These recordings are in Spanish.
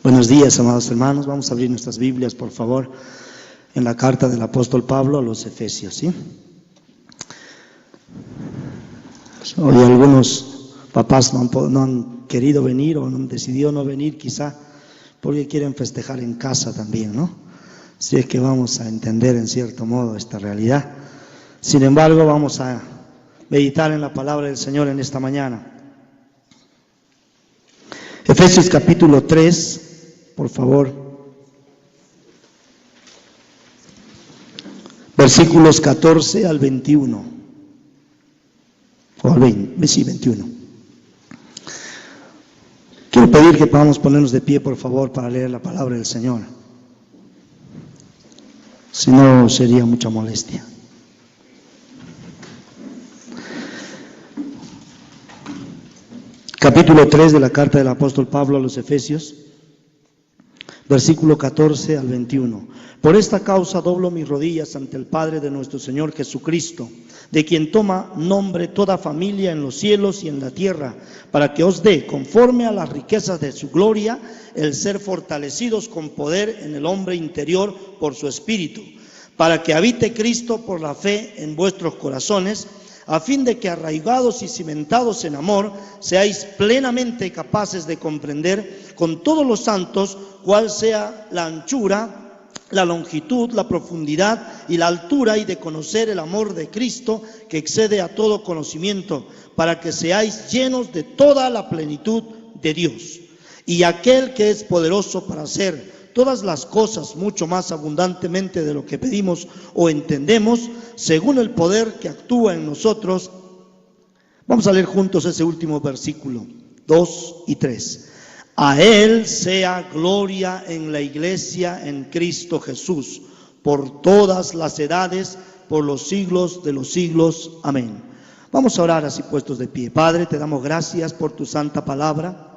Buenos días, amados hermanos. Vamos a abrir nuestras Biblias, por favor, en la carta del apóstol Pablo a los Efesios, ¿sí? Hoy algunos papás no han querido venir o han decidido no venir, quizá porque quieren festejar en casa también, ¿no? Si es que vamos a entender en cierto modo esta realidad. Sin embargo, vamos a meditar en la palabra del Señor en esta mañana. Efesios capítulo 3, por favor. Versículos 14 al 21. O al 20, sí, 21. Quiero pedir que podamos ponernos de pie, por favor, para leer la palabra del Señor. Si no, sería mucha molestia. Capítulo 3 de la carta del apóstol Pablo a los Efesios, versículo 14 al 21. Por esta causa doblo mis rodillas ante el Padre de nuestro Señor Jesucristo, de quien toma nombre toda familia en los cielos y en la tierra, para que os dé, conforme a las riquezas de su gloria, el ser fortalecidos con poder en el hombre interior por su Espíritu, para que habite Cristo por la fe en vuestros corazones, a fin de que arraigados y cimentados en amor, seáis plenamente capaces de comprender con todos los santos cuál sea la anchura, la longitud, la profundidad y la altura, y de conocer el amor de Cristo que excede a todo conocimiento, para que seáis llenos de toda la plenitud de Dios. Y aquel que es poderoso para hacer todas las cosas mucho más abundantemente de lo que pedimos o entendemos, según el poder que actúa en nosotros. Vamos a leer juntos ese último versículo, 2 y 3. A Él sea gloria en la iglesia en Cristo Jesús, por todas las edades, por los siglos de los siglos. Amén. Vamos a orar así puestos de pie. Padre, te damos gracias por tu santa palabra.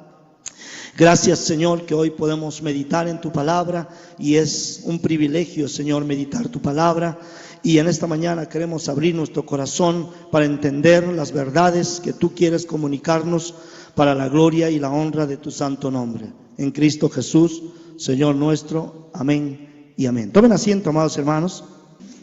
Gracias, Señor, que hoy podemos meditar en tu palabra, y es un privilegio, Señor, meditar tu palabra. Y en esta mañana queremos abrir nuestro corazón para entender las verdades que tú quieres comunicarnos para la gloria y la honra de tu santo nombre. En Cristo Jesús, Señor nuestro. Amén y amén. Tomen asiento, amados hermanos.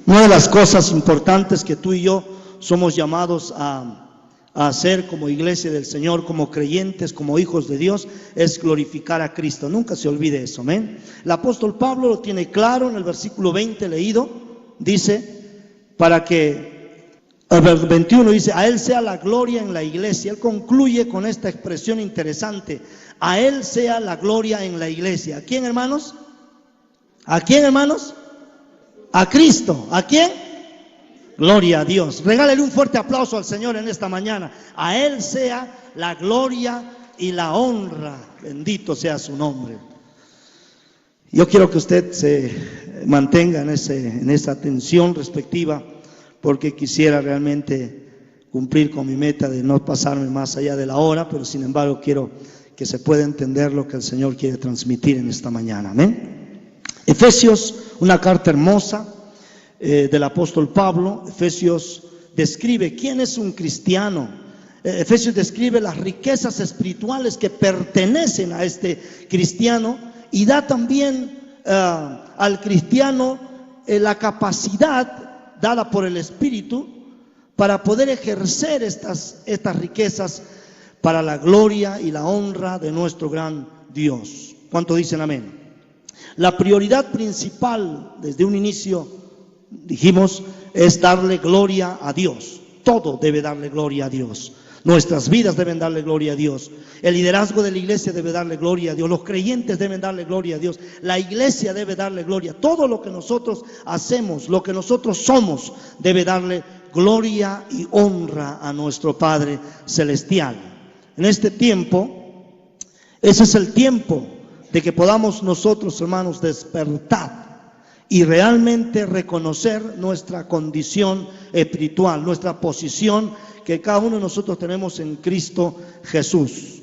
Una de las cosas importantes que tú y yo somos llamados a hacer como iglesia del Señor, como creyentes, como hijos de Dios, es glorificar a Cristo. Nunca se olvide eso, amén. El apóstol Pablo lo tiene claro en el versículo 20 leído. Dice, para que, el versículo 21 dice, a Él sea la gloria en la iglesia. Él concluye con esta expresión interesante: a Él sea la gloria en la iglesia. ¿A quién, hermanos? ¿A quién, hermanos? A Cristo. ¿A quién? Gloria a Dios. Regálele un fuerte aplauso al Señor en esta mañana. A Él sea la gloria y la honra. Bendito sea su nombre. Yo quiero que usted se mantenga en esa atención respectiva, porque quisiera realmente cumplir con mi meta de no pasarme más allá de la hora, pero sin embargo quiero que se pueda entender lo que el Señor quiere transmitir en esta mañana. Amén. Efesios, una carta hermosa del apóstol Pablo. Efesios describe quién es un cristiano. Efesios describe las riquezas espirituales que pertenecen a este cristiano, y da también al cristiano la capacidad dada por el Espíritu para poder ejercer estas riquezas para la gloria y la honra de nuestro gran Dios. ¿Cuánto dicen amén? La prioridad principal desde un inicio, dijimos, es darle gloria a Dios. Todo debe darle gloria a Dios. Nuestras vidas deben darle gloria a Dios. El liderazgo de la iglesia debe darle gloria a Dios. Los creyentes deben darle gloria a Dios. La iglesia debe darle gloria. Todo lo que nosotros hacemos, lo que nosotros somos, debe darle gloria y honra a nuestro Padre Celestial. En este tiempo, ese es el tiempo de que podamos nosotros, hermanos, despertar y realmente reconocer nuestra condición espiritual, nuestra posición que cada uno de nosotros tenemos en Cristo Jesús.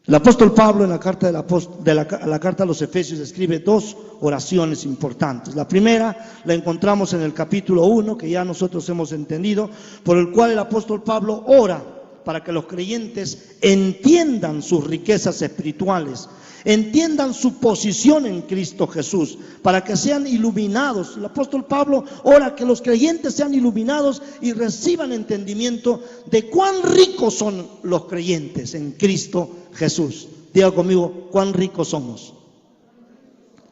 El apóstol Pablo en la carta, la carta a los Efesios escribe dos oraciones importantes. La primera la encontramos en el capítulo 1, que ya nosotros hemos entendido, por el cual el apóstol Pablo ora para que los creyentes entiendan sus riquezas espirituales, entiendan su posición en Cristo Jesús, para que sean iluminados. El apóstol Pablo ora que los creyentes sean iluminados y reciban entendimiento de cuán ricos son los creyentes en Cristo Jesús. Diga conmigo, cuán ricos somos.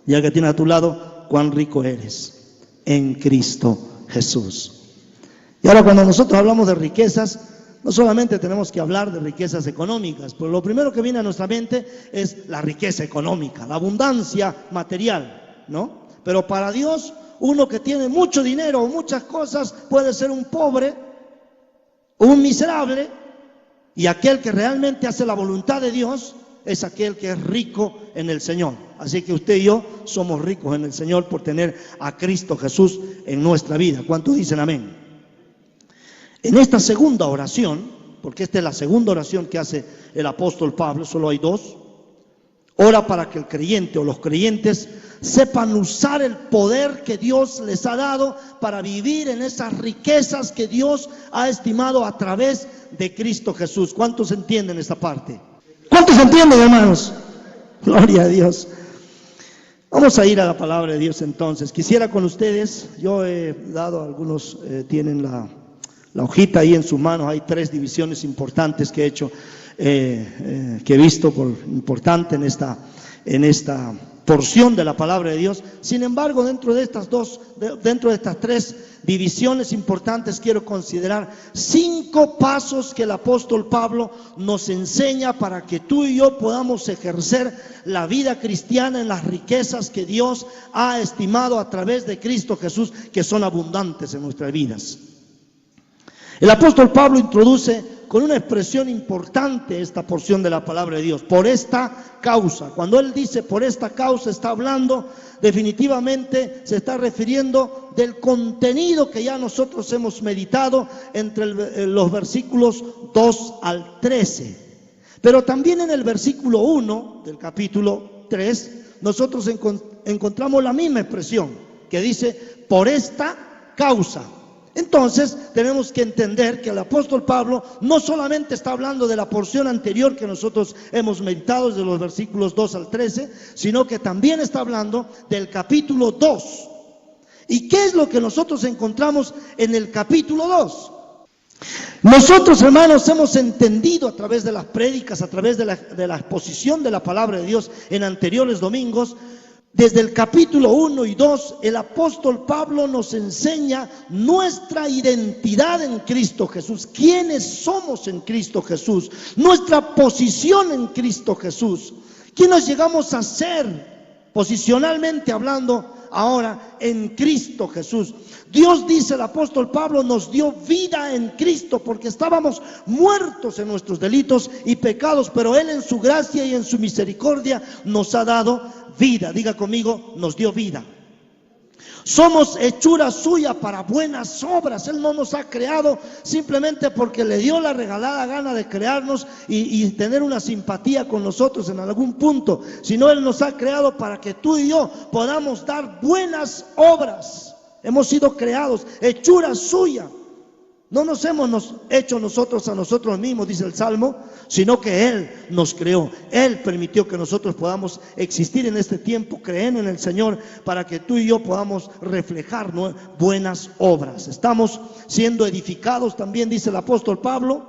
Ya que tienes a tu lado, cuán rico eres en Cristo Jesús. Y ahora, cuando nosotros hablamos de riquezas, no solamente tenemos que hablar de riquezas económicas, pero lo primero que viene a nuestra mente es la riqueza económica, la abundancia material, ¿no? Pero para Dios, uno que tiene mucho dinero o muchas cosas puede ser un pobre, un miserable, y aquel que realmente hace la voluntad de Dios es aquel que es rico en el Señor. Así que usted y yo somos ricos en el Señor por tener a Cristo Jesús en nuestra vida. ¿Cuántos dicen amén? En esta segunda oración, porque esta es la segunda oración que hace el apóstol Pablo, solo hay dos, ora para que el creyente o los creyentes sepan usar el poder que Dios les ha dado para vivir en esas riquezas que Dios ha estimado a través de Cristo Jesús. ¿Cuántos entienden esta parte? ¿Cuántos entienden, hermanos? Gloria a Dios. Vamos a ir a la palabra de Dios entonces. Quisiera con ustedes, yo he dado, algunos tienen la hojita ahí en sus manos, hay 3 divisiones importantes que he hecho, que he visto por importante en esta porción de la palabra de Dios. Sin embargo, dentro de estas 3 divisiones importantes, quiero considerar 5 pasos que el apóstol Pablo nos enseña para que tú y yo podamos ejercer la vida cristiana en las riquezas que Dios ha estimado a través de Cristo Jesús, que son abundantes en nuestras vidas. El apóstol Pablo introduce con una expresión importante esta porción de la palabra de Dios: por esta causa. Cuando él dice por esta causa, está hablando, definitivamente se está refiriendo del contenido que ya nosotros hemos meditado entre los versículos 2 al 13. Pero también en el versículo 1 del capítulo 3 nosotros encontramos la misma expresión que dice por esta causa. Entonces tenemos que entender que el apóstol Pablo no solamente está hablando de la porción anterior que nosotros hemos meditado desde los versículos 2 al 13, sino que también está hablando del capítulo 2. ¿Y qué es lo que nosotros encontramos en el capítulo 2? Nosotros, hermanos, hemos entendido a través de las prédicas, a través de la exposición de la palabra de Dios en anteriores domingos. Desde el capítulo 1 y 2, el apóstol Pablo nos enseña nuestra identidad en Cristo Jesús, quiénes somos en Cristo Jesús, nuestra posición en Cristo Jesús, quiénes llegamos a ser posicionalmente hablando ahora en Cristo Jesús. Dios, dice el apóstol Pablo, nos dio vida en Cristo porque estábamos muertos en nuestros delitos y pecados, pero Él en su gracia y en su misericordia nos ha dado vida. Diga conmigo, nos dio vida. Somos hechura suya para buenas obras. Él no nos ha creado simplemente porque le dio la regalada gana de crearnos y tener una simpatía con nosotros en algún punto, sino Él nos ha creado para que tú y yo podamos dar buenas obras. Hemos sido creados, hechura suya. No nos hemos hecho nosotros a nosotros mismos, dice el Salmo, sino que Él nos creó. Él permitió que nosotros podamos existir en este tiempo, creyendo en el Señor, para que tú y yo podamos reflejar, ¿no?, buenas obras. Estamos siendo edificados, también dice el apóstol Pablo,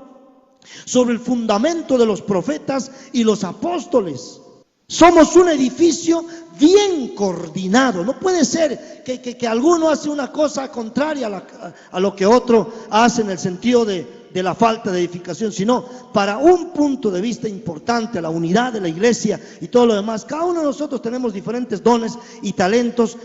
sobre el fundamento de los profetas y los apóstoles. Somos un edificio bien coordinado. No puede ser que alguno hace una cosa contraria a lo que otro hace, en el sentido de la falta de edificación, sino para un punto de vista importante, la unidad de la iglesia y todo lo demás. Cada uno de nosotros tenemos diferentes dones y talentos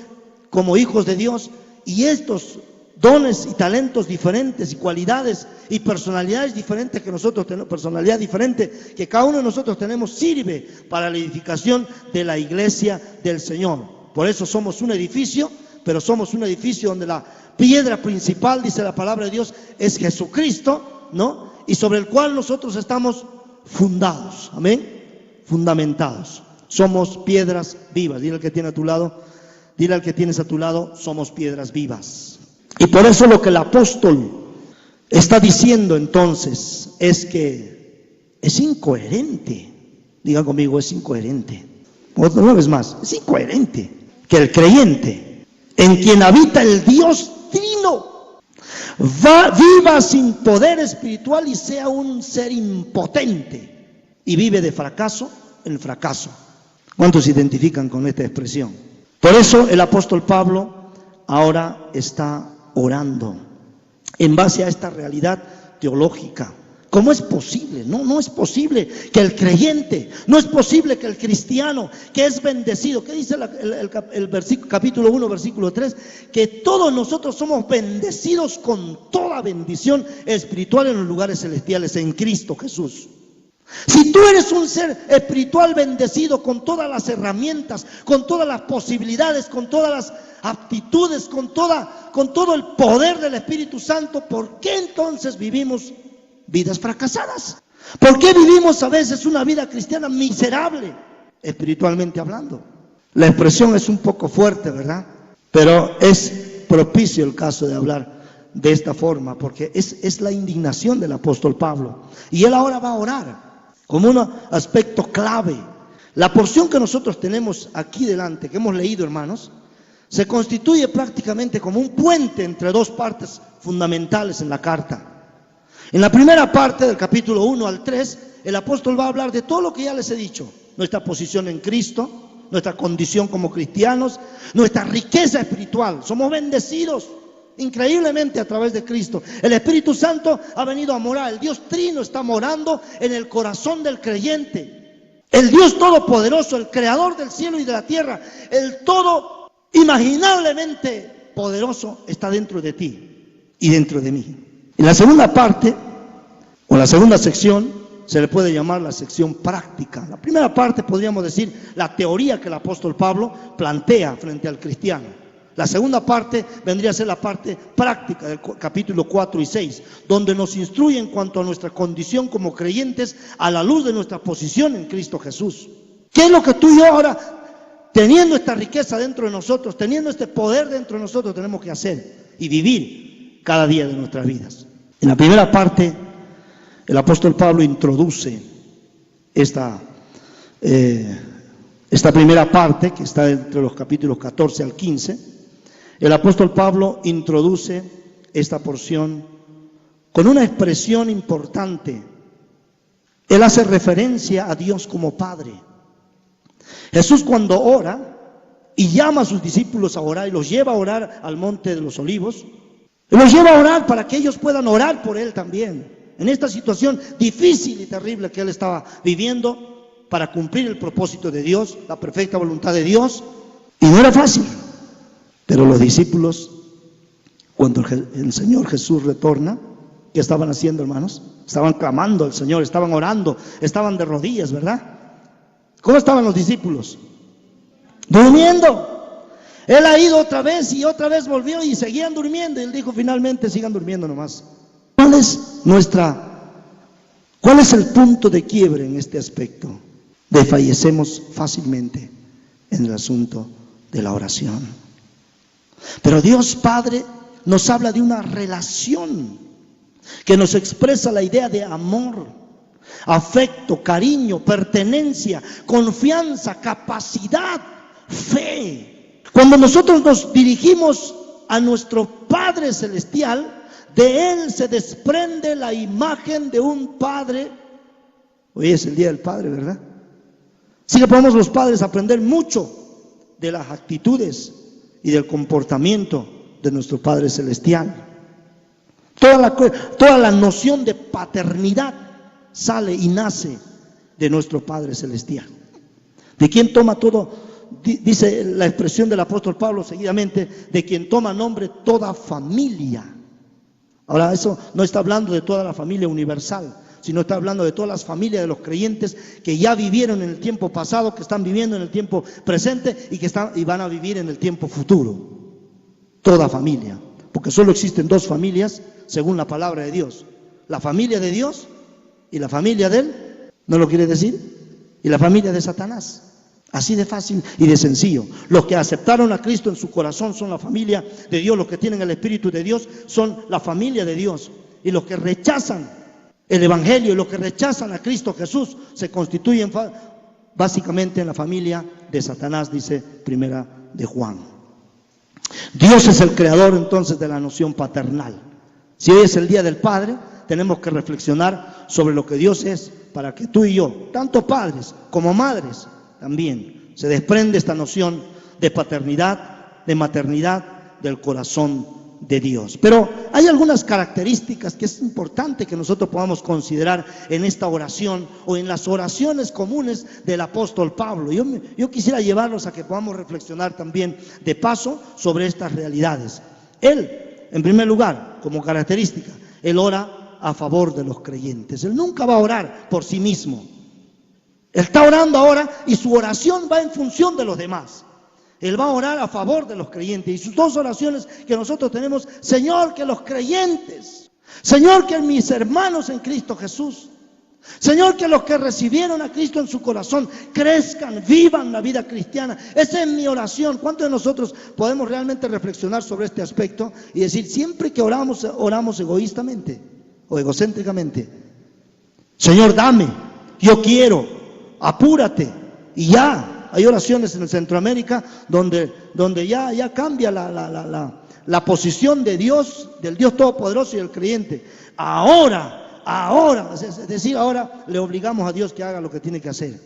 como hijos de Dios, y estos dones y talentos diferentes y cualidades y personalidades diferentes que nosotros tenemos, personalidad diferente que cada uno de nosotros tenemos, sirve para la edificación de la iglesia del Señor. Por eso somos un edificio, pero somos un edificio donde la piedra principal, dice la palabra de Dios, es Jesucristo, ¿no? Y sobre el cual nosotros estamos fundados, amén, fundamentados. Somos piedras vivas. Dile al que tiene a tu lado, dile al que tienes a tu lado, somos piedras vivas. Y por eso lo que el apóstol está diciendo entonces es que es incoherente. Diga conmigo, es incoherente. Otra vez más, es incoherente que el creyente, en quien habita el Dios Trino, viva sin poder espiritual y sea un ser impotente y vive de fracaso en fracaso. ¿Cuántos se identifican con esta expresión? Por eso el apóstol Pablo ahora está orando en base a esta realidad teológica. ¿Cómo es posible? No es posible que el creyente, no es posible que el cristiano que es bendecido, ¿qué dice el versículo, capítulo 1, versículo 3? Que todos nosotros somos bendecidos con toda bendición espiritual en los lugares celestiales en Cristo Jesús. Si tú eres un ser espiritual bendecido con todas las herramientas, con todas las posibilidades, con todas las aptitudes, con todo el poder del Espíritu Santo, ¿por qué entonces vivimos vidas fracasadas? ¿Por qué vivimos a veces una vida cristiana miserable, espiritualmente hablando? La expresión es un poco fuerte, ¿verdad? Pero es propicio el caso de hablar de esta forma, porque es la indignación del apóstol Pablo. Y él ahora va a orar como un aspecto clave. La porción que nosotros tenemos aquí delante, que hemos leído, hermanos, se constituye prácticamente como un puente entre dos partes fundamentales en la carta. En la primera parte del capítulo 1 al 3, el apóstol va a hablar de todo lo que ya les he dicho: nuestra posición en Cristo, nuestra condición como cristianos, nuestra riqueza espiritual. Somos bendecidos increíblemente a través de Cristo. El Espíritu Santo ha venido a morar, el Dios Trino está morando en el corazón del creyente. El Dios Todopoderoso, el Creador del cielo y de la tierra, el todo imaginablemente poderoso está dentro de ti y dentro de mí. En la segunda parte, o la segunda sección, se le puede llamar la sección práctica. La primera parte podríamos decir la teoría que el apóstol Pablo plantea frente al cristiano. La segunda parte vendría a ser la parte práctica del capítulo 4 y 6, donde nos instruye en cuanto a nuestra condición como creyentes a la luz de nuestra posición en Cristo Jesús. ¿Qué es lo que tú y yo ahora, teniendo esta riqueza dentro de nosotros, teniendo este poder dentro de nosotros, tenemos que hacer y vivir cada día de nuestras vidas? En la primera parte, el apóstol Pablo introduce esta primera parte, que está entre los capítulos 14 al 15. El apóstol Pablo introduce esta porción con una expresión importante. Él hace referencia a Dios como Padre. Jesús, cuando ora y llama a sus discípulos a orar y los lleva a orar al monte de los olivos, los lleva a orar para que ellos puedan orar por él también, en esta situación difícil y terrible que él estaba viviendo para cumplir el propósito de Dios, la perfecta voluntad de Dios. Y no era fácil. Pero los discípulos, cuando el Señor Jesús retorna, ¿qué estaban haciendo, hermanos? Estaban clamando al Señor, estaban orando, estaban de rodillas, ¿verdad? ¿Cómo estaban los discípulos? Durmiendo. Él ha ido otra vez y otra vez volvió y seguían durmiendo. Y él dijo finalmente, sigan durmiendo nomás. ¿Cuál es el punto de quiebre en este aspecto? Desfallecemos fácilmente en el asunto de la oración. Pero Dios Padre nos habla de una relación que nos expresa la idea de amor, afecto, cariño, pertenencia, confianza, capacidad, fe. Cuando nosotros nos dirigimos a nuestro Padre Celestial, de Él se desprende la imagen de un Padre. Hoy es el Día del Padre, ¿verdad? Así que podemos los padres aprender mucho de las actitudes y del comportamiento de nuestro Padre Celestial. Toda la noción de paternidad sale y nace de nuestro Padre Celestial. ¿De quién toma todo? Dice la expresión del apóstol Pablo seguidamente, de quien toma nombre toda familia. Ahora, eso no está hablando de toda la familia universal, sino está hablando de todas las familias de los creyentes que ya vivieron en el tiempo pasado, que están viviendo en el tiempo presente y van a vivir en el tiempo futuro. Toda familia, porque solo existen dos familias según la palabra de Dios: la familia de Dios y la familia de Él, ¿no lo quiere decir? Y la familia de Satanás. Así de fácil y de sencillo. Los que aceptaron a Cristo en su corazón son la familia de Dios. Los que tienen el Espíritu de Dios son la familia de Dios. Y los que rechazan el Evangelio y los que rechazan a Cristo Jesús se constituyen básicamente en la familia de Satanás, dice Primera de Juan. Dios es el creador entonces de la noción paternal. Si hoy es el Día del Padre, tenemos que reflexionar sobre lo que Dios es, para que tú y yo, tanto padres como madres, también se desprende esta noción de paternidad, de maternidad del corazón de Dios. Pero hay algunas características que es importante que nosotros podamos considerar en esta oración o en las oraciones comunes del apóstol Pablo. Yo quisiera llevarlos a que podamos reflexionar también de paso sobre estas realidades. Él, en primer lugar, como característica, él ora a favor de los creyentes. Él nunca va a orar por sí mismo. Él está orando ahora y su oración va en función de los demás. Él va a orar a favor de los creyentes. Y sus dos oraciones que nosotros tenemos: Señor, que los creyentes, Señor, que mis hermanos en Cristo Jesús, Señor, que los que recibieron a Cristo en su corazón crezcan, vivan la vida cristiana. Esa es mi oración. ¿Cuántos de nosotros podemos realmente reflexionar sobre este aspecto y decir, siempre que oramos, oramos egoístamente o egocéntricamente? Señor, dame, yo quiero, apúrate, y ya. Hay oraciones en Centroamérica donde ya cambia la posición de Dios, del Dios Todopoderoso y el creyente. Ahora, es decir, ahora le obligamos a Dios que haga lo que tiene que hacer.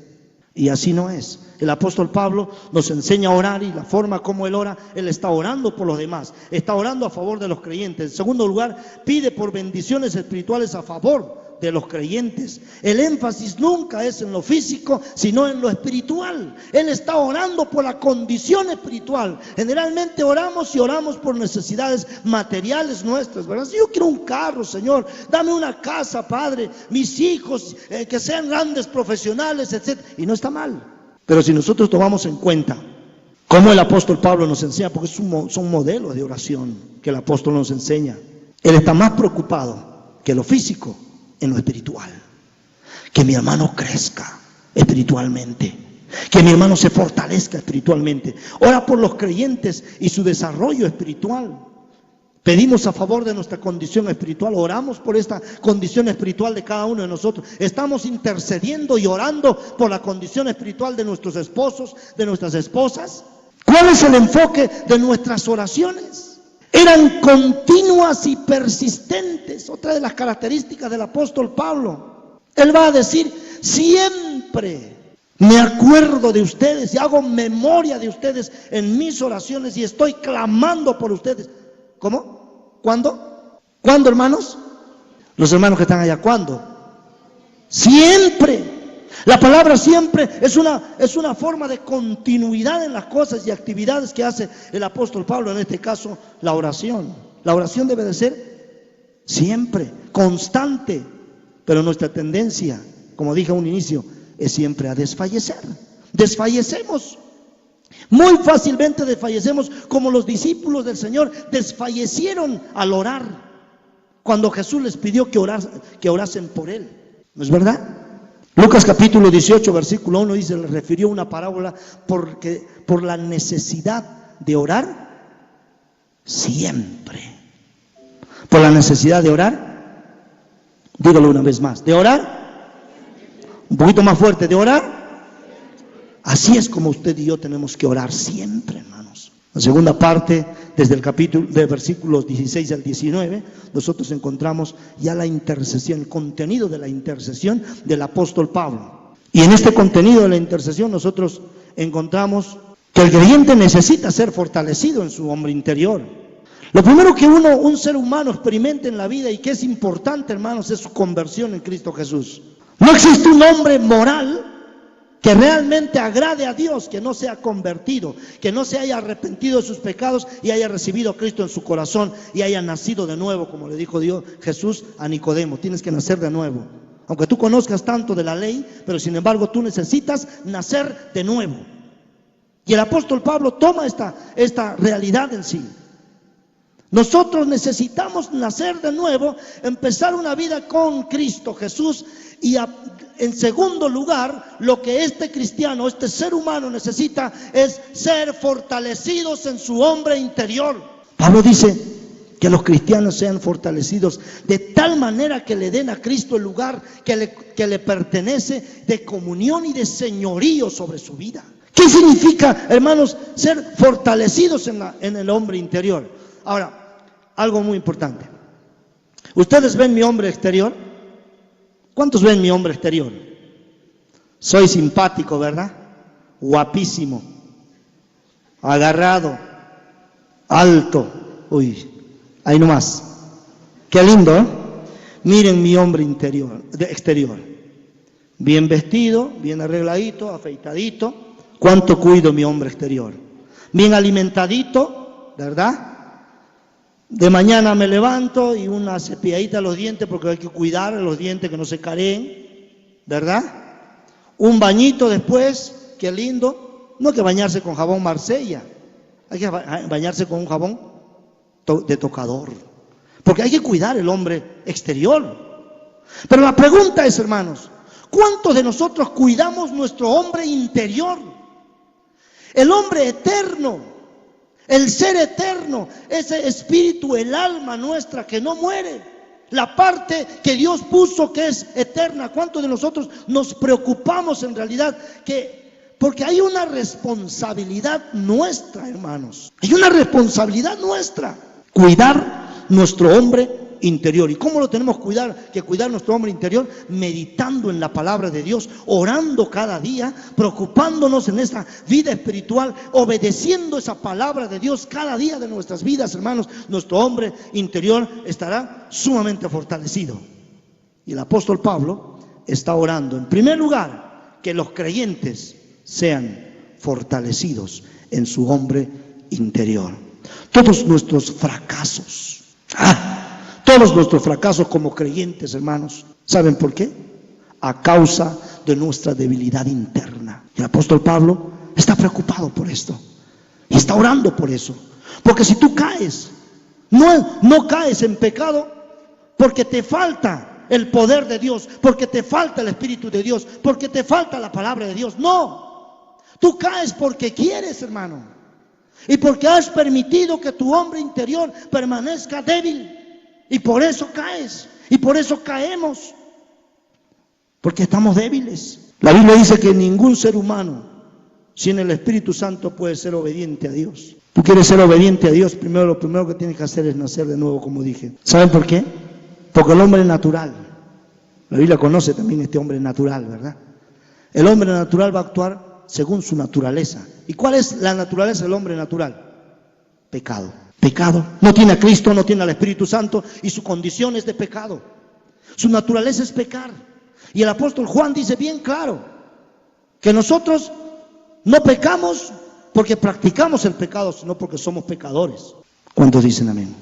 Y así no es. El apóstol Pablo nos enseña a orar, y la forma como él ora, él está orando por los demás, está orando a favor de los creyentes. En segundo lugar, pide por bendiciones espirituales a favor de los creyentes. El énfasis nunca es en lo físico, sino en lo espiritual. Él está orando por la condición espiritual. Generalmente oramos por necesidades materiales nuestras, ¿verdad? Si yo quiero un carro, Señor, dame una casa, Padre, mis hijos, que sean grandes profesionales, etc. Y no está mal. Pero si nosotros tomamos en cuenta cómo el apóstol Pablo nos enseña, porque son modelos de oración que el apóstol nos enseña, él está más preocupado que lo físico en lo espiritual. Que mi hermano crezca espiritualmente, que mi hermano se fortalezca espiritualmente. Ora por los creyentes y su desarrollo espiritual. Pedimos a favor de nuestra condición espiritual, oramos por esta condición espiritual de cada uno de nosotros. Estamos intercediendo y orando por la condición espiritual de nuestros esposos, de nuestras esposas. ¿Cuál es el enfoque de nuestras oraciones? Eran continuas y persistentes. Otra de las características del apóstol Pablo. Él va a decir, siempre me acuerdo de ustedes y hago memoria de ustedes en mis oraciones y estoy clamando por ustedes. ¿Cómo? ¿Cuándo? ¿Cuándo, hermanos? Los hermanos que están allá, ¿cuándo? Siempre. La palabra siempre es una forma de continuidad en las cosas y actividades que hace el apóstol Pablo, en este caso la oración. La oración debe de ser siempre, constante, pero nuestra tendencia, como dije a un inicio, es siempre a desfallecer. Desfallecemos. Muy fácilmente desfallecemos, como los discípulos del Señor desfallecieron al orar cuando Jesús les pidió que orasen por Él. ¿No es verdad? Lucas capítulo 18, versículo 1 dice, le refirió una parábola por la necesidad de orar siempre. Por la necesidad de orar, dígalo una vez más, de orar, un poquito más fuerte, de orar. Así es como usted y yo tenemos que orar siempre, hermanos. La segunda parte, desde el capítulo de versículos 16 al 19, nosotros encontramos ya la intercesión, el contenido de la intercesión del apóstol Pablo. Y en este contenido de la intercesión nosotros encontramos que el creyente necesita ser fortalecido en su hombre interior. Lo primero que un ser humano experimenta en la vida y que es importante, hermanos, es su conversión en Cristo Jesús. No existe un hombre moral que realmente agrade a Dios, que no sea convertido, que no se haya arrepentido de sus pecados y haya recibido a Cristo en su corazón y haya nacido de nuevo, como le dijo Jesús a Nicodemo. Tienes que nacer de nuevo. Aunque tú conozcas tanto de la ley, pero sin embargo tú necesitas nacer de nuevo. Y el apóstol Pablo toma esta realidad en sí. Nosotros necesitamos nacer de nuevo, empezar una vida con Cristo Jesús. Y en segundo lugar, lo que este cristiano, este ser humano necesita es ser fortalecidos en su hombre interior. Pablo dice, que los cristianos sean fortalecidos de tal manera que le den a Cristo el lugar que le pertenece de comunión y de señorío sobre su vida. ¿Qué significa, hermanos, ser fortalecidos en el hombre interior? Ahora, algo muy importante. ¿Ustedes ven mi hombre exterior? ¿Cuántos ven mi hombre exterior? Soy simpático, ¿verdad? Guapísimo, agarrado, alto. Uy, ahí nomás. Qué lindo, ¿eh? Miren mi hombre exterior. Bien vestido, bien arregladito, afeitadito. ¿Cuánto cuido mi hombre exterior? Bien alimentadito, ¿verdad? De mañana me levanto y una cepilladita a los dientes porque hay que cuidar los dientes que no se careen, ¿verdad? Un bañito después, qué lindo. No hay que bañarse con jabón Marsella, hay que bañarse con un jabón de tocador, porque hay que cuidar el hombre exterior. Pero la pregunta es, hermanos, ¿cuántos de nosotros cuidamos nuestro hombre interior? El hombre eterno, el ser eterno, ese espíritu, el alma nuestra que no muere, la parte que Dios puso que es eterna. ¿Cuántos de nosotros nos preocupamos en realidad porque hay una responsabilidad nuestra, hermanos? Hay una responsabilidad nuestra, cuidar nuestro hombre interior. ¿Y cómo lo tenemos que cuidar nuestro hombre interior? Meditando en la palabra de Dios, orando cada día, preocupándonos en esta vida espiritual, obedeciendo esa palabra de Dios cada día de nuestras vidas, hermanos. Nuestro hombre interior estará sumamente fortalecido. Y el apóstol Pablo está orando, en primer lugar, que los creyentes sean fortalecidos en su hombre interior. Todos nuestros fracasos, todos nuestros fracasos como creyentes, hermanos, ¿saben por qué? A causa de nuestra debilidad interna. El apóstol Pablo está preocupado por esto y está orando por eso. Porque si tú caes, no caes en pecado porque te falta el poder de Dios, porque te falta el Espíritu de Dios, porque te falta la palabra de Dios. No, tú caes porque quieres, hermano, y porque has permitido que tu hombre interior permanezca débil. Y por eso caes, y por eso caemos, porque estamos débiles. La Biblia dice que ningún ser humano sin el Espíritu Santo puede ser obediente a Dios. Tú quieres ser obediente a Dios, lo primero que tienes que hacer es nacer de nuevo, como dije. ¿Saben por qué? Porque el hombre natural, la Biblia conoce también este hombre natural, ¿verdad? El hombre natural va a actuar según su naturaleza. ¿Y cuál es la naturaleza del hombre natural? Pecado. Pecado. No tiene a Cristo, no tiene al Espíritu Santo y su condición es de pecado. Su naturaleza es pecar. Y el apóstol Juan dice bien claro que nosotros no pecamos porque practicamos el pecado, sino porque somos pecadores. ¿Cuántos dicen amén?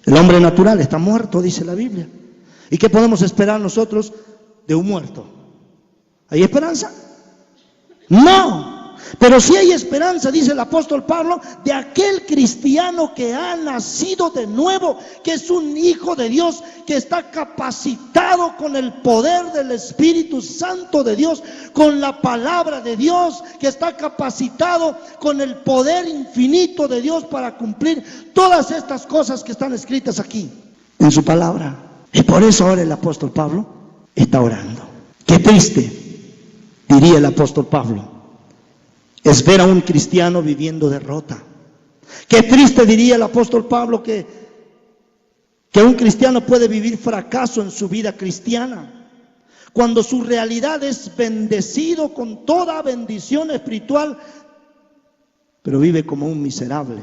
El hombre natural está muerto, dice la Biblia. ¿Y qué podemos esperar nosotros de un muerto? ¿Hay esperanza? No. Pero sí hay esperanza, dice el apóstol Pablo, de aquel cristiano que ha nacido de nuevo, que es un hijo de Dios, que está capacitado con el poder del Espíritu Santo de Dios, con la palabra de Dios, que está capacitado con el poder infinito de Dios para cumplir todas estas cosas que están escritas aquí en su palabra. Y por eso ahora el apóstol Pablo está orando. Qué triste, diría el apóstol Pablo, es ver a un cristiano viviendo derrota. Qué triste, diría el apóstol Pablo, que un cristiano puede vivir fracaso en su vida cristiana, cuando su realidad es bendecido con toda bendición espiritual, pero vive como un miserable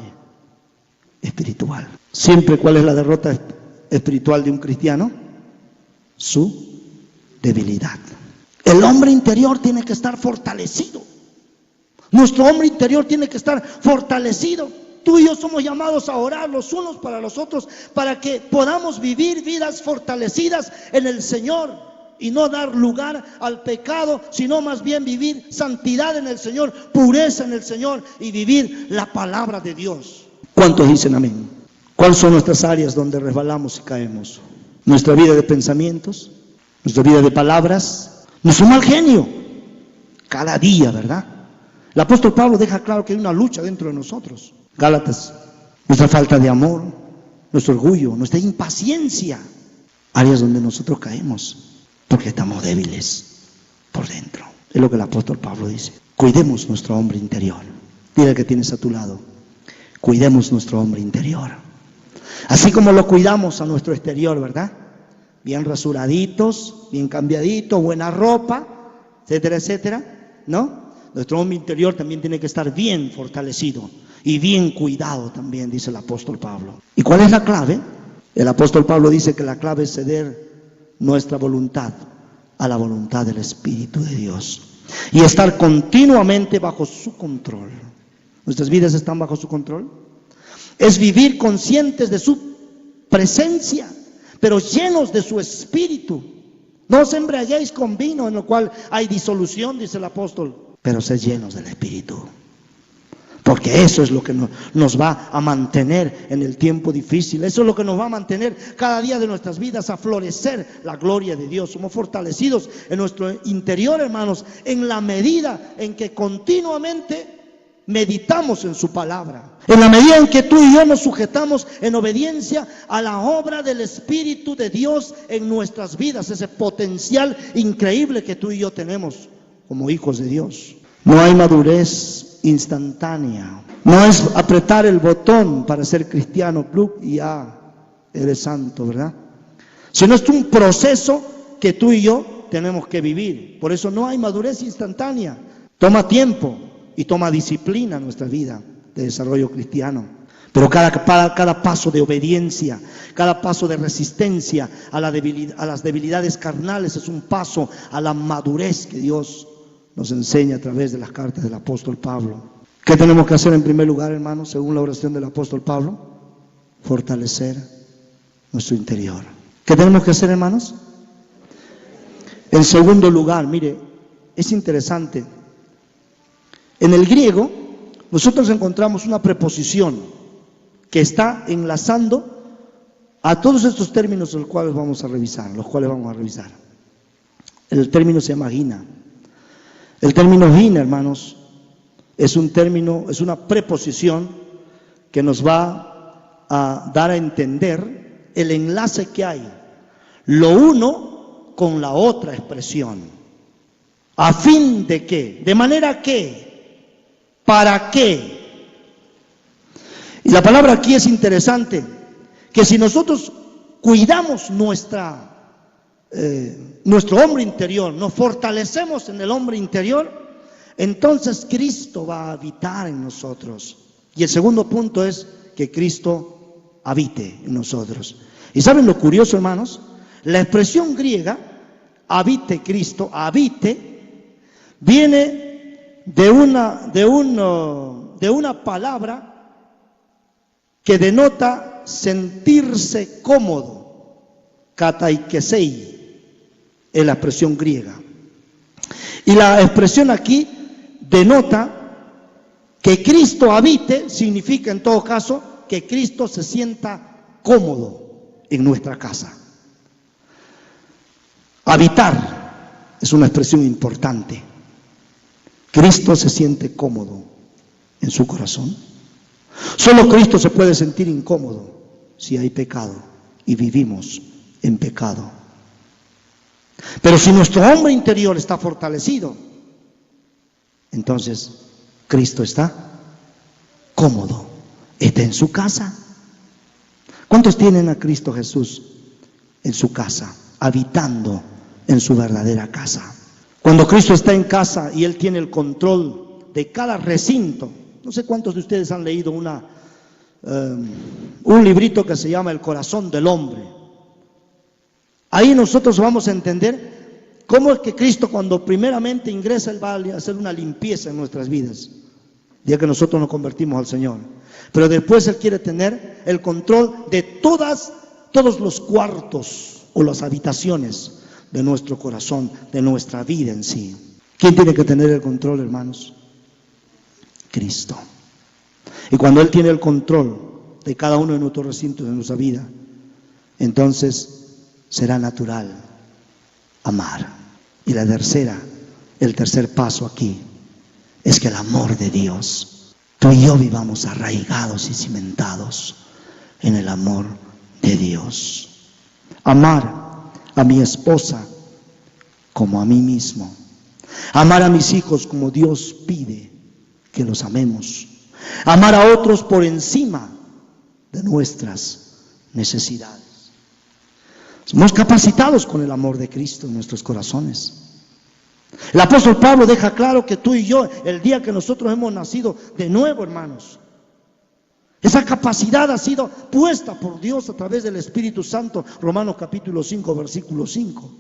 espiritual. Siempre, ¿cuál es la derrota espiritual de un cristiano? Su debilidad. El hombre interior tiene que estar fortalecido. Nuestro hombre interior tiene que estar fortalecido. Tú y yo somos llamados a orar los unos para los otros, para que podamos vivir vidas fortalecidas en el Señor y no dar lugar al pecado, sino más bien vivir santidad en el Señor, pureza en el Señor y vivir la palabra de Dios. ¿Cuántos dicen amén? ¿Cuáles son nuestras áreas donde resbalamos y caemos? Nuestra vida de pensamientos, nuestra vida de palabras, nuestro mal genio, cada día, ¿verdad? El apóstol Pablo deja claro que hay una lucha dentro de nosotros. Gálatas, nuestra falta de amor, nuestro orgullo, nuestra impaciencia, áreas donde nosotros caemos, porque estamos débiles por dentro. Es lo que el apóstol Pablo dice. Cuidemos nuestro hombre interior. Dile al que tienes a tu lado, cuidemos nuestro hombre interior. Así como lo cuidamos a nuestro exterior, ¿verdad? Bien rasuraditos, bien cambiaditos, buena ropa, etcétera, etcétera, ¿no? Nuestro hombre interior también tiene que estar bien fortalecido y bien cuidado también, dice el apóstol Pablo. ¿Y cuál es la clave? El apóstol Pablo dice que la clave es ceder nuestra voluntad a la voluntad del Espíritu de Dios y estar continuamente bajo su control. ¿Nuestras vidas están bajo su control? Es vivir conscientes de su presencia, pero llenos de su Espíritu. No os embriaguéis con vino, en lo cual hay disolución, dice el apóstol, pero sed llenos del Espíritu. Porque eso es lo que nos va a mantener en el tiempo difícil. Eso es lo que nos va a mantener cada día de nuestras vidas, a florecer la gloria de Dios. Somos fortalecidos en nuestro interior, hermanos, en la medida en que continuamente meditamos en su palabra. En la medida en que tú y yo nos sujetamos en obediencia a la obra del Espíritu de Dios en nuestras vidas. Ese potencial increíble que tú y yo tenemos como hijos de Dios. No hay madurez instantánea. No es apretar el botón para ser cristiano, plug, y ya eres santo, ¿verdad? Sino es un proceso que tú y yo tenemos que vivir. Por eso no hay madurez instantánea. Toma tiempo y toma disciplina en nuestra vida de desarrollo cristiano. Pero cada paso de obediencia, cada paso de resistencia a las debilidades carnales es un paso a la madurez que Dios nos enseña a través de las cartas del apóstol Pablo. ¿Qué tenemos que hacer en primer lugar, hermanos, según la oración del apóstol Pablo? Fortalecer nuestro interior. ¿Qué tenemos que hacer, hermanos? En segundo lugar, mire, es interesante. En el griego, nosotros encontramos una preposición que está enlazando a todos estos términos los cuales vamos a revisar. El término se llama gina. El término gina, hermanos, es una preposición que nos va a dar a entender el enlace que hay, lo uno con la otra expresión. ¿A fin de qué? ¿De manera qué? ¿Para qué? Y la palabra aquí es interesante, que si nosotros cuidamos nuestro hombre interior, nos fortalecemos en el hombre interior, entonces Cristo va a habitar en nosotros. Y el segundo punto es que Cristo habite en nosotros. ¿Y saben lo curioso, hermanos? La expresión griega, habite Cristo, habite, viene de una palabra que denota sentirse cómodo, kataikesei. Es la expresión griega. Y la expresión aquí denota que Cristo habite, significa en todo caso que Cristo se sienta cómodo en nuestra casa. Habitar es una expresión importante. Cristo se siente cómodo en su corazón. Solo Cristo se puede sentir incómodo si hay pecado y vivimos en pecado. Pero si nuestro hombre interior está fortalecido, entonces Cristo está cómodo, está en su casa. ¿Cuántos tienen a Cristo Jesús en su casa, habitando en su verdadera casa? Cuando Cristo está en casa y Él tiene el control de cada recinto. No sé cuántos de ustedes han leído un librito que se llama El corazón del hombre. Ahí nosotros vamos a entender cómo es que Cristo, cuando primeramente ingresa, Él va a hacer una limpieza en nuestras vidas, ya que nosotros nos convertimos al Señor. Pero después Él quiere tener el control de todos los cuartos o las habitaciones de nuestro corazón, de nuestra vida en sí. ¿Quién tiene que tener el control, hermanos? Cristo. Y cuando Él tiene el control de cada uno de nuestros recintos de nuestra vida, entonces será natural amar. Y el tercer paso aquí es que el amor de Dios, tú y yo vivamos arraigados y cimentados en el amor de Dios. Amar a mi esposa como a mí mismo. Amar a mis hijos como Dios pide que los amemos. Amar a otros por encima de nuestras necesidades. Somos capacitados con el amor de Cristo en nuestros corazones. El apóstol Pablo deja claro que tú y yo, el día que nosotros hemos nacido de nuevo, hermanos, esa capacidad ha sido puesta por Dios a través del Espíritu Santo. Romanos capítulo 5, versículo 5.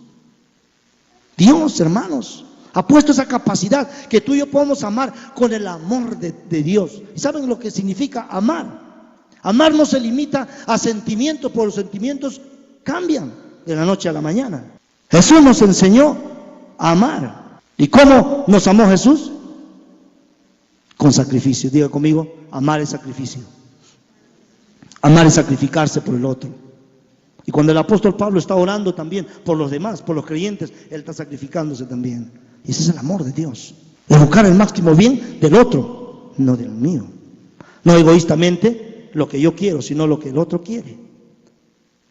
Dios, hermanos, ha puesto esa capacidad que tú y yo podemos amar con el amor de Dios. ¿Y saben lo que significa amar? Amar no se limita a sentimientos, porque los sentimientos cambian de la noche a la mañana. Jesús nos enseñó a amar. ¿Y cómo nos amó Jesús? Con sacrificio. Diga conmigo, amar es sacrificio. Amar es sacrificarse por el otro. Y cuando el apóstol Pablo está orando también por los demás, por los creyentes, él está sacrificándose también. Y ese es el amor de Dios. De buscar el máximo bien del otro, no del mío. No egoístamente lo que yo quiero, sino lo que el otro quiere.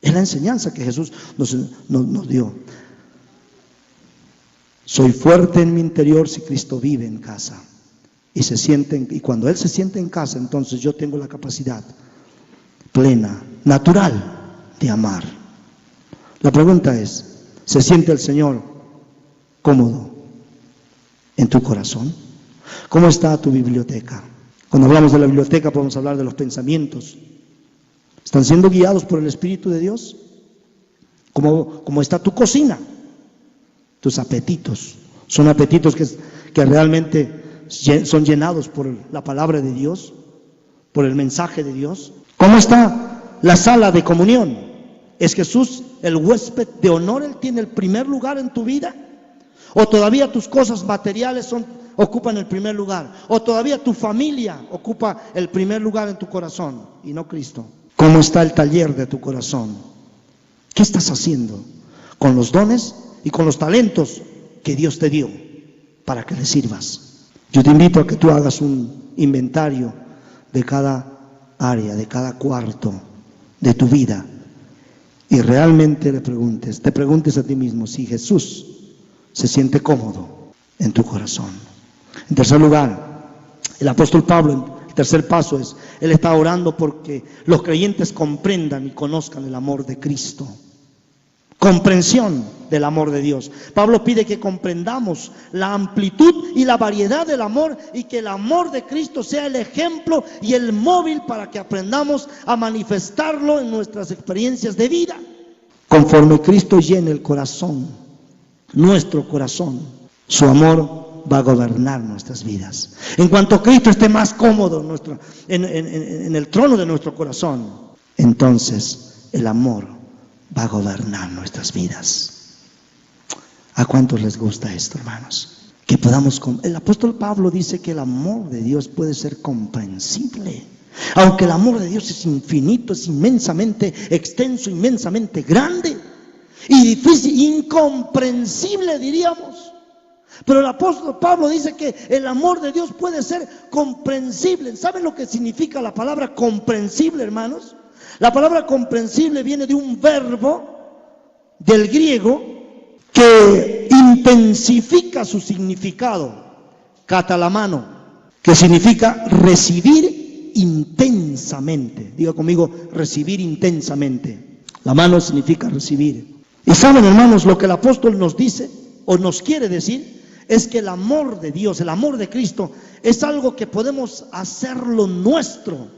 Es la enseñanza que Jesús nos dio. Soy fuerte en mi interior si Cristo vive en casa. Y cuando Él se siente en casa, entonces yo tengo la capacidad plena, natural, de amar. La pregunta es, ¿se siente el Señor cómodo en tu corazón? ¿Cómo está tu biblioteca? Cuando hablamos de la biblioteca podemos hablar de los pensamientos. ¿Están siendo guiados por el Espíritu de Dios? ¿Cómo está tu cocina? Tus apetitos. ¿Son apetitos que realmente son llenados por la palabra de Dios? ¿Por el mensaje de Dios? ¿Cómo está la sala de comunión? ¿Es Jesús el huésped de honor? ¿Él tiene el primer lugar en tu vida? ¿O todavía tus cosas materiales ocupan el primer lugar? ¿O todavía tu familia ocupa el primer lugar en tu corazón y no Cristo? ¿Cómo está el taller de tu corazón? ¿Qué estás haciendo con los dones y con los talentos que Dios te dio para que le sirvas? Yo te invito a que tú hagas un inventario de cada área, de cada cuarto de tu vida y realmente te preguntes a ti mismo si Jesús se siente cómodo en tu corazón. En tercer lugar, el apóstol Pablo, el tercer paso es, él está orando porque los creyentes comprendan y conozcan el amor de Cristo. Comprensión del amor de Dios. Pablo pide que comprendamos la amplitud y la variedad del amor y que el amor de Cristo sea el ejemplo y el móvil para que aprendamos a manifestarlo en nuestras experiencias de vida. Conforme Cristo llene el corazón, nuestro corazón, su amor va a gobernar nuestras vidas. En cuanto Cristo esté más cómodo en el trono de nuestro corazón, entonces el amor va a gobernar nuestras vidas. ¿A cuántos les gusta esto, hermanos? Que podamos... El apóstol Pablo dice que el amor de Dios puede ser comprensible. Aunque el amor de Dios es infinito, es inmensamente extenso, inmensamente grande y difícil, incomprensible diríamos. Pero el apóstol Pablo dice que el amor de Dios puede ser comprensible. ¿Saben lo que significa la palabra comprensible, hermanos? La palabra comprensible viene de un verbo del griego que intensifica su significado, katalamano, que significa recibir intensamente. Diga conmigo, recibir intensamente. La mano significa recibir. Y saben, hermanos, lo que el apóstol nos dice o nos quiere decir es que el amor de Dios, el amor de Cristo, es algo que podemos hacerlo nuestro.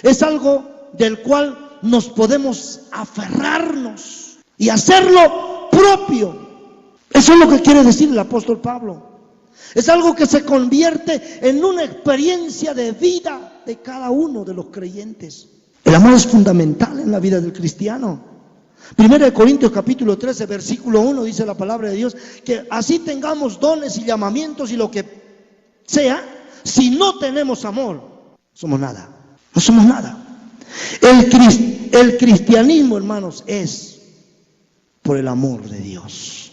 Es algo del cual nos podemos aferrarnos y hacerlo propio. Eso es lo que quiere decir el apóstol Pablo. Es algo que se convierte en una experiencia de vida de cada uno de los creyentes. El amor es fundamental en la vida del cristiano. 1 Corintios capítulo 13 versículo 1 dice la palabra de Dios que así tengamos dones y llamamientos y lo que sea, si no tenemos amor, somos nada. No somos nada. El cristianismo, hermanos, es por el amor de Dios.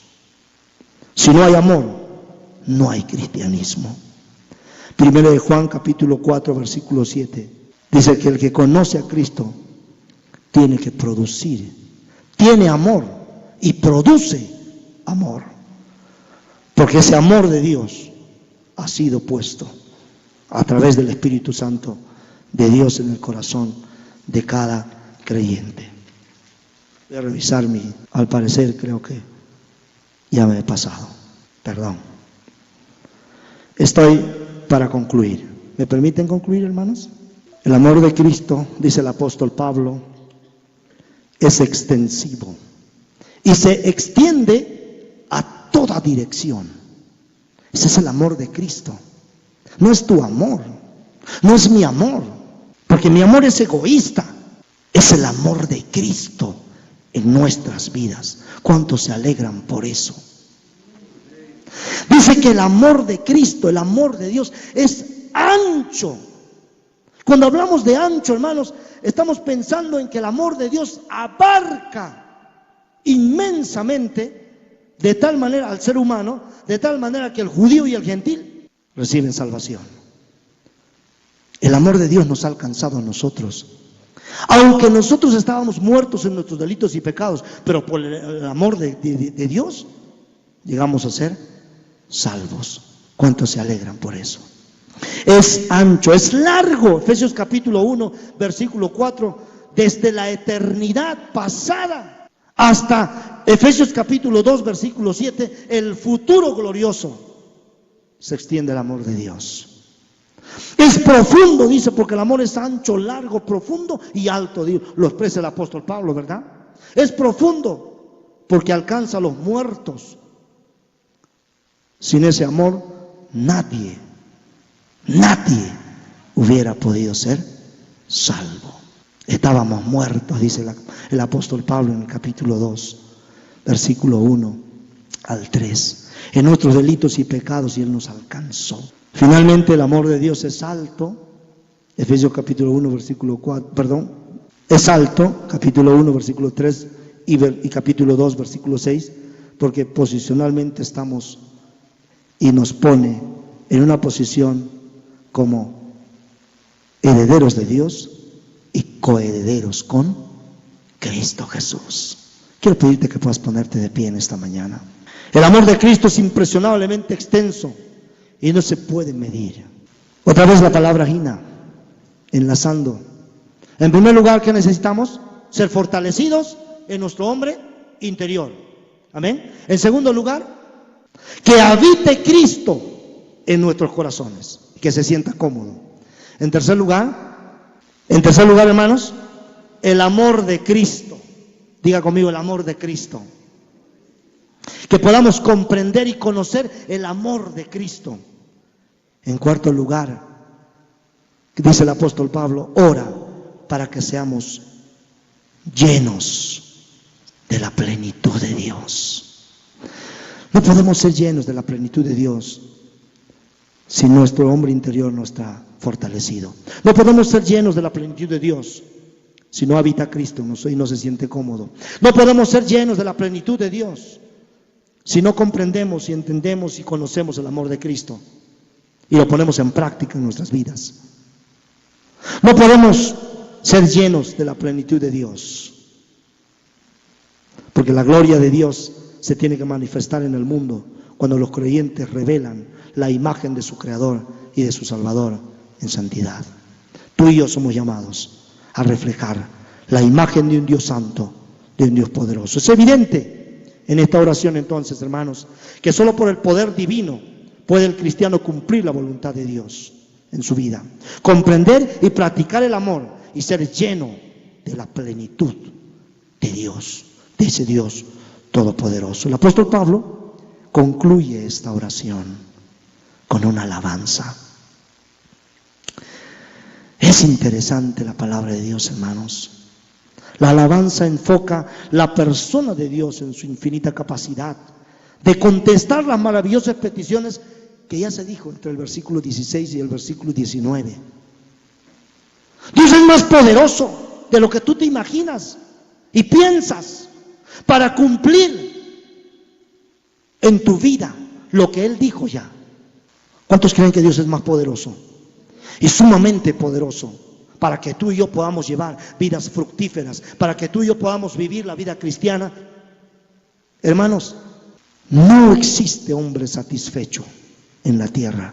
Si no hay amor, no hay cristianismo. 1 Juan capítulo 4 versículo 7 dice que el que conoce a Cristo tiene que producir, tiene amor y produce amor, porque ese amor de Dios ha sido puesto a través del Espíritu Santo de Dios en el corazón de cada creyente. Voy a revisar al parecer creo que ya me he pasado, perdón. Estoy para concluir. ¿Me permiten concluir, hermanos? El amor de Cristo, dice el apóstol Pablo, es extensivo y se extiende a toda dirección. Ese es el amor de Cristo. No es tu amor, no es mi amor, porque mi amor es egoísta. Es el amor de Cristo en nuestras vidas. ¿Cuántos se alegran por eso? Dice que el amor de Cristo, el amor de Dios es ancho. Cuando hablamos de ancho, hermanos, estamos pensando en que el amor de Dios abarca inmensamente, de tal manera al ser humano, de tal manera que el judío y el gentil reciben salvación. El amor de Dios nos ha alcanzado a nosotros. Aunque nosotros estábamos muertos en nuestros delitos y pecados, pero por el amor de Dios llegamos a ser salvos. ¿Cuántos se alegran por eso? Es ancho, es largo. Efesios capítulo 1, versículo 4, desde la eternidad pasada hasta Efesios capítulo 2, versículo 7, el futuro glorioso, se extiende el amor de Dios. Es profundo, dice, porque el amor es ancho, largo, profundo y alto. Lo expresa el apóstol Pablo, ¿verdad? Es profundo porque alcanza a los muertos. Sin ese amor, nadie hubiera podido ser salvo. Estábamos muertos, dice el apóstol Pablo en el capítulo 2, versículo 1 al 3. En nuestros delitos y pecados, y Él nos alcanzó. Finalmente, el amor de Dios es alto. Efesios capítulo 1, versículo 4, es alto, capítulo 1, versículo 3 y capítulo 2, versículo 6, porque posicionalmente estamos y nos pone en una posición como herederos de Dios y coherederos con Cristo Jesús. Quiero pedirte que puedas ponerte de pie en esta mañana. El amor de Cristo es impresionablemente extenso y no se puede medir. Otra vez la palabra gina, enlazando. En primer lugar, ¿qué necesitamos? Ser fortalecidos en nuestro hombre interior. Amén. En segundo lugar, que habite Cristo en nuestros corazones, que se sienta cómodo. En tercer lugar, hermanos, el amor de Cristo. Diga conmigo, el amor de Cristo. Que podamos comprender y conocer el amor de Cristo. En cuarto lugar, dice el apóstol Pablo, ora para que seamos llenos de la plenitud de Dios. No podemos ser llenos de la plenitud de Dios si nuestro hombre interior no está fortalecido. No podemos ser llenos de la plenitud de Dios si no habita Cristo y no se siente cómodo. No podemos ser llenos de la plenitud de Dios si no comprendemos y entendemos y conocemos el amor de Cristo y lo ponemos en práctica en nuestras vidas. No podemos ser llenos de la plenitud de Dios, porque la gloria de Dios se tiene que manifestar en el mundo cuando los creyentes revelan la imagen de su Creador y de su Salvador en santidad. Tú y yo somos llamados a reflejar la imagen de un Dios santo, de un Dios poderoso. Es evidente en esta oración entonces, hermanos, que solo por el poder divino puede el cristiano cumplir la voluntad de Dios en su vida, comprender y practicar el amor y ser lleno de la plenitud de Dios, de ese Dios todopoderoso. El apóstol Pablo concluye esta oración con una alabanza. Es interesante la palabra de Dios, hermanos. La alabanza enfoca la persona de Dios en su infinita capacidad de contestar las maravillosas peticiones que ya se dijo entre el versículo 16 y el versículo 19. Dios es más poderoso de lo que tú te imaginas y piensas para cumplir en tu vida lo que Él dijo ya. ¿Cuántos creen que Dios es más poderoso? Y sumamente poderoso para que tú y yo podamos llevar vidas fructíferas, para que tú y yo podamos vivir la vida cristiana. Hermanos, no existe hombre satisfecho en la tierra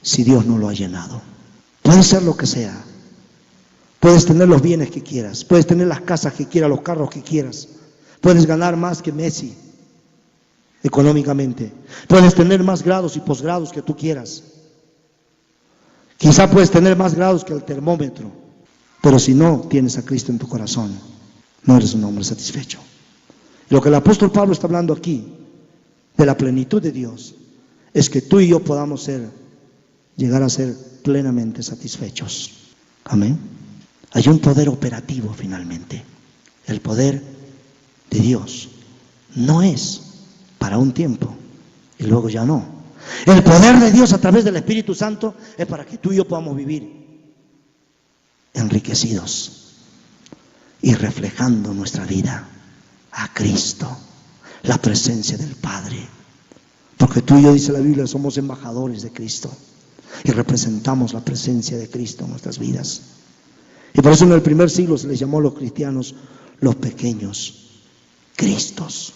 si Dios no lo ha llenado. Puede ser lo que sea. Puedes tener los bienes que quieras, puedes tener las casas que quieras, los carros que quieras, puedes ganar más que Messi económicamente, puedes tener más grados y posgrados que tú quieras, quizá puedes tener más grados que el termómetro, pero si no tienes a Cristo en tu corazón, no eres un hombre satisfecho. Lo que el apóstol Pablo está hablando aquí de la plenitud de Dios es que tú y yo podamos llegar a ser plenamente satisfechos. Amén. Hay un poder operativo finalmente. El poder de Dios no es para un tiempo y luego ya no. El poder de Dios a través del Espíritu Santo es para que tú y yo podamos vivir enriquecidos y reflejando nuestra vida a Cristo, la presencia del Padre. Porque tú y yo, dice la Biblia, somos embajadores de Cristo y representamos la presencia de Cristo en nuestras vidas. Y por eso en el primer siglo se les llamó a los cristianos los pequeños Cristos.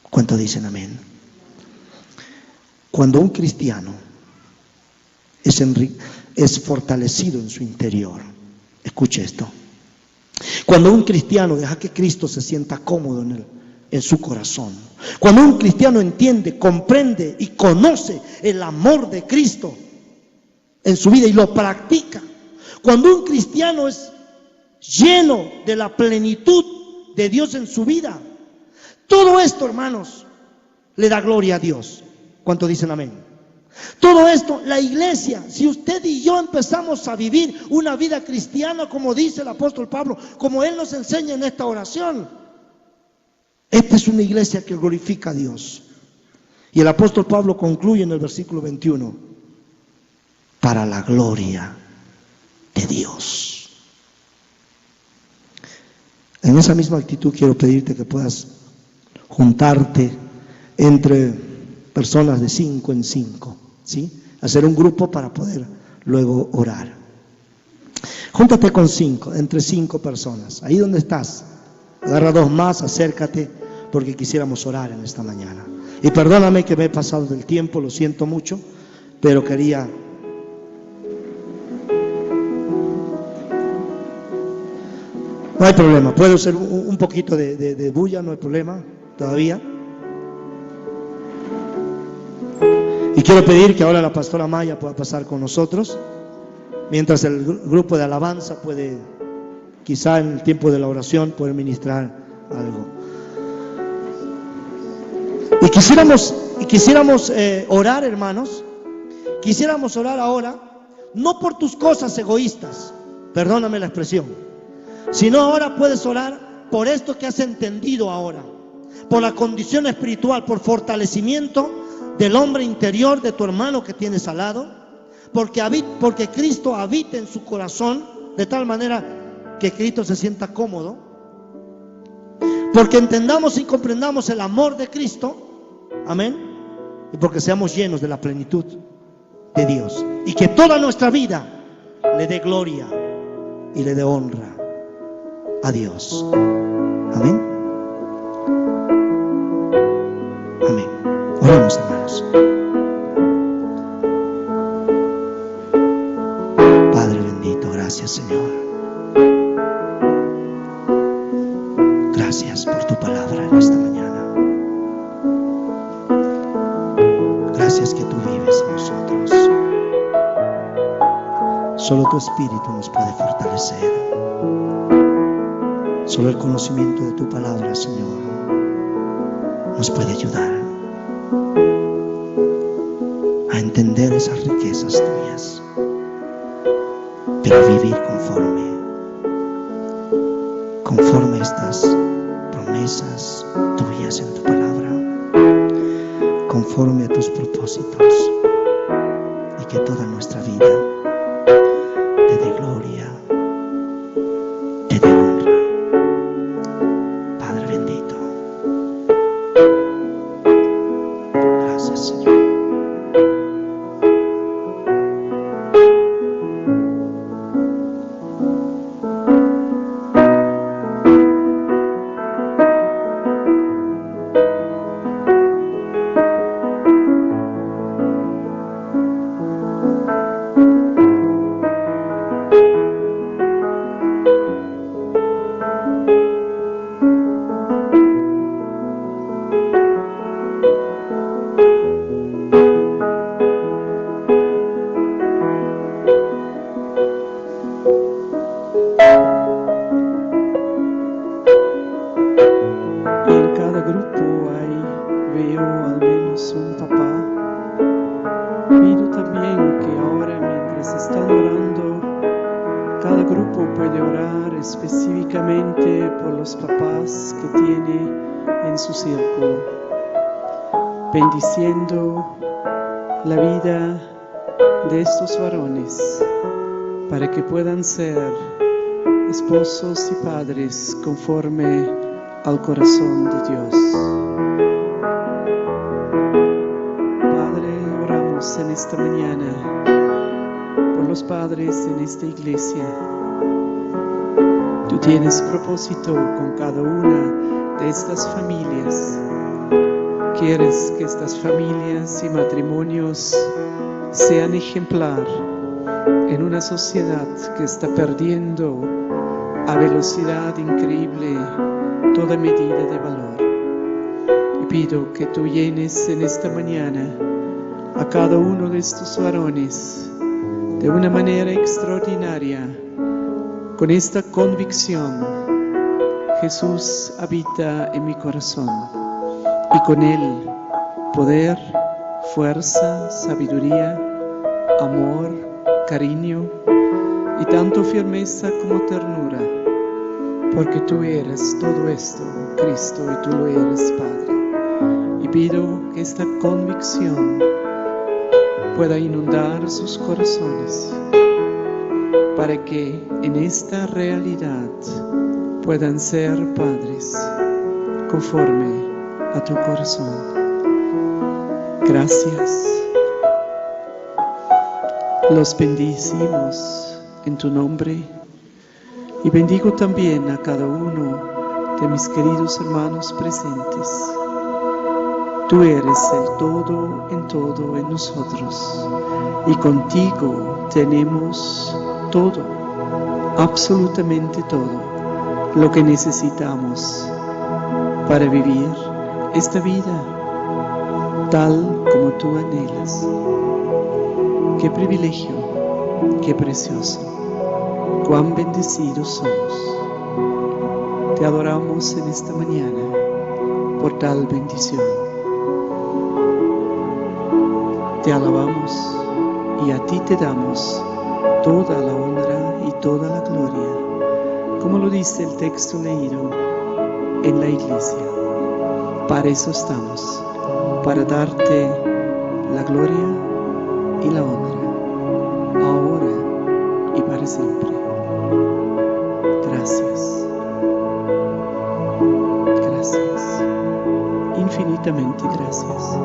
¿Cuánto dicen amén? Cuando un cristiano es fortalecido en su interior, escuche esto. Cuando un cristiano deja que Cristo se sienta cómodo en su corazón, cuando un cristiano entiende, comprende y conoce el amor de Cristo en su vida y lo practica, cuando un cristiano es lleno de la plenitud de Dios en su vida, todo esto, hermanos, le da gloria a Dios. ¿Cuánto dicen amén? Todo esto, la iglesia, si usted y yo empezamos a vivir una vida cristiana como dice el apóstol Pablo, como él nos enseña en esta oración, esta es una iglesia que glorifica a Dios. Y el apóstol Pablo concluye en el versículo 21, para la gloria de Dios. En esa misma actitud quiero pedirte que puedas juntarte entre personas de 5 en 5, ¿sí? Hacer un grupo para poder luego orar. Júntate con 5, entre 5 personas. Ahí donde estás, agarra 2 más, acércate, porque quisiéramos orar en esta mañana. Y perdóname que me he pasado del tiempo, lo siento mucho, pero quería... No hay problema, puedo hacer un poquito de bulla, no hay problema, todavía. Y quiero pedir que ahora la pastora Maya pueda pasar con nosotros, mientras el grupo de alabanza puede, quizá en el tiempo de la oración, poder ministrar algo. Y quisiéramos orar, hermanos, quisiéramos orar ahora, no por tus cosas egoístas, perdóname la expresión, sino ahora puedes orar por esto que has entendido ahora, por la condición espiritual, por fortalecimiento del hombre interior de tu hermano que tienes al lado, porque Cristo habita en su corazón de tal manera que Cristo se sienta cómodo, porque entendamos y comprendamos el amor de Cristo, amén, y porque seamos llenos de la plenitud de Dios y que toda nuestra vida le dé gloria y le dé honra a Dios. Amén. Amén. Oremos, hermanos. Padre bendito, gracias, Señor. Gracias por tu palabra en esta mañana. Gracias que tú vives en nosotros. Solo tu Espíritu nos puede fortalecer. Solo el conocimiento de tu palabra, Señor, nos puede ayudar a entender esas riquezas tuyas, pero vivir conforme a estas promesas tuyas en tu palabra, conforme a tus propósitos, y que toda nuestra vida te dé gloria, te dé honra. Padre bendito, gracias, Señor. están orando, cada grupo puede orar específicamente por los papás que tiene en su círculo, bendiciendo la vida de estos varones para que puedan ser esposos y padres conforme al corazón de Dios. Padre, oramos en esta mañana por los padres en esta iglesia. Tú tienes propósito con cada una de estas familias. Quieres que estas familias y matrimonios sean ejemplar en una sociedad que está perdiendo a velocidad increíble toda medida de valor. Y pido que tú llenes en esta mañana a cada uno de estos varones de una manera extraordinaria con esta convicción: Jesús habita en mi corazón, y con él poder, fuerza, sabiduría, amor, cariño y tanto firmeza como ternura, porque tú eres todo esto, Cristo, y tú lo eres, Padre. Y pido que esta convicción pueda inundar sus corazones, para que en esta realidad puedan ser padres conforme a tu corazón. Gracias. Los bendecimos en tu nombre y bendigo también a cada uno de mis queridos hermanos presentes. Tú eres el todo en nosotros, y contigo tenemos todo, absolutamente todo, lo que necesitamos para vivir esta vida tal como tú anhelas. Qué privilegio, qué precioso, cuán bendecidos somos. Te adoramos en esta mañana por tal bendición. Te alabamos y a ti te damos toda la honra y toda la gloria, como lo dice el texto leído en la iglesia. Para eso estamos, para darte la gloria y la honra, ahora y para siempre. Gracias. Gracias. Infinitamente gracias.